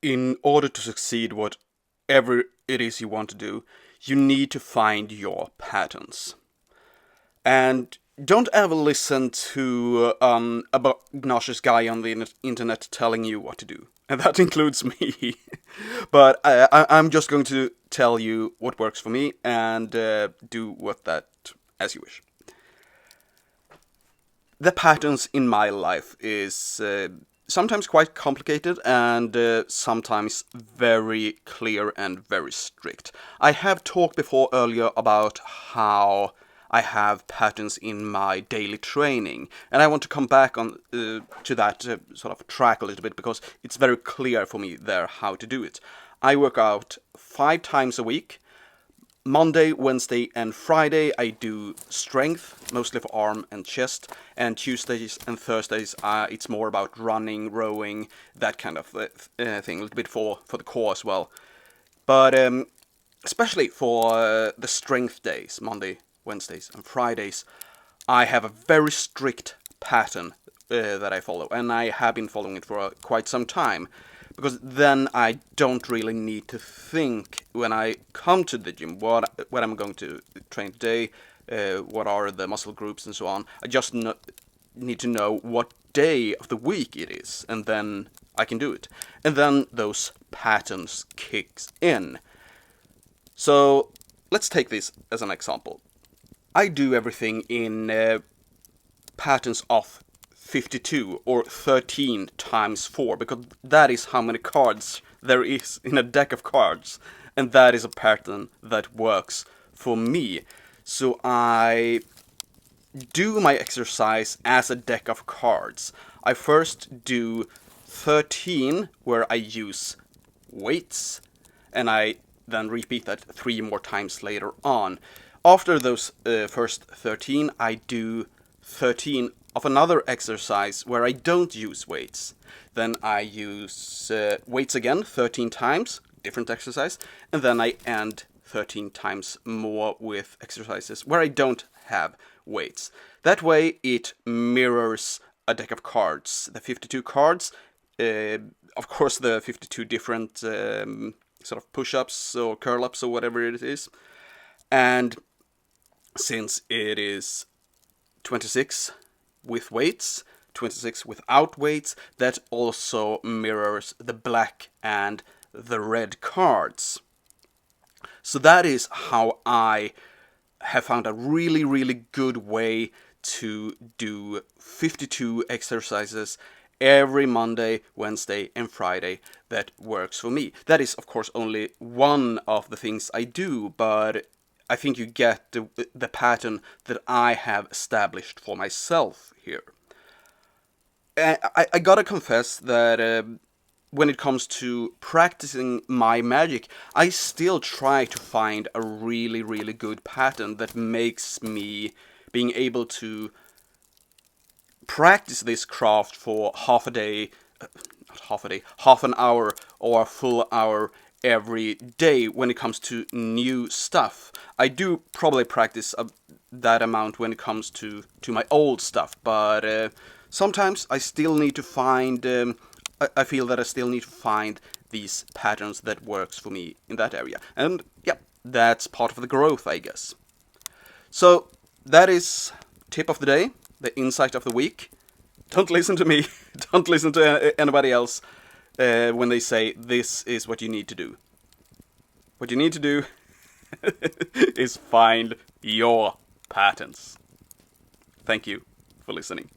In order to succeed whatever it is you want to do, you need to find your patterns. And don't ever listen to a obnoxious guy on the internet telling you what to do. And that includes me. But I'm just going to tell you what works for me and do what that as you wish. The patterns in my life is sometimes quite complicated and sometimes very clear and very strict. I have talked before earlier about how I have patterns in my daily training, and I want to come back on to that sort of track a little bit because it's very clear for me there how to do it. I work out 5 times a week. Monday, Wednesday, and Friday I do strength, mostly for arm and chest, and Tuesdays and Thursdays it's more about running, rowing, that kind of thing, a little bit for the core as well. But especially for the strength days, Monday, Wednesdays, and Fridays, I have a very strict pattern that I follow, and I have been following it for quite some time. Because then I don't really need to think when I come to the gym what I'm going to train today, what are the muscle groups and so on. I just need to know what day of the week it is, and then I can do it. And then those patterns kicks in. So let's take this as an example. I do everything in patterns of 52 or 13 times 4 because that is how many cards there is in a deck of cards, and that is a pattern that works for me. So I do my exercise as a deck of cards. I first do 13 where I use weights, and I then repeat that 3 more times later on. After those first 13, I do 13 of another exercise where I don't use weights. Then I use weights again 13 times, different exercise, and then I end 13 times more with exercises where I don't have weights. That way it mirrors a deck of cards, the 52 cards, of course the 52 different sort of push-ups or curl-ups or whatever it is. And since it is 26 with weights, 26 without weights, that also mirrors the black and the red cards. So that is how I have found a really, really good way to do 52 exercises every Monday, Wednesday, and Friday that works for me. That is, of course, only one of the things I do, but I think you get the pattern that I have established for myself here. I gotta confess that when it comes to practicing my magic, I still try to find a really, really good pattern that makes me being able to practice this craft for half a day, not half a day, half an hour or a full hour every day when it comes to new stuff. I do probably practice that amount when it comes to my old stuff, but sometimes I still need to find. I feel that I still need to find these patterns that works for me in that area, and yeah, that's part of the growth, I guess. So that is tip of the day, the insight of the week. Don't listen to me. Don't listen to anybody else when they say this is what you need to do. What you need to do is find your patterns. Thank you for listening.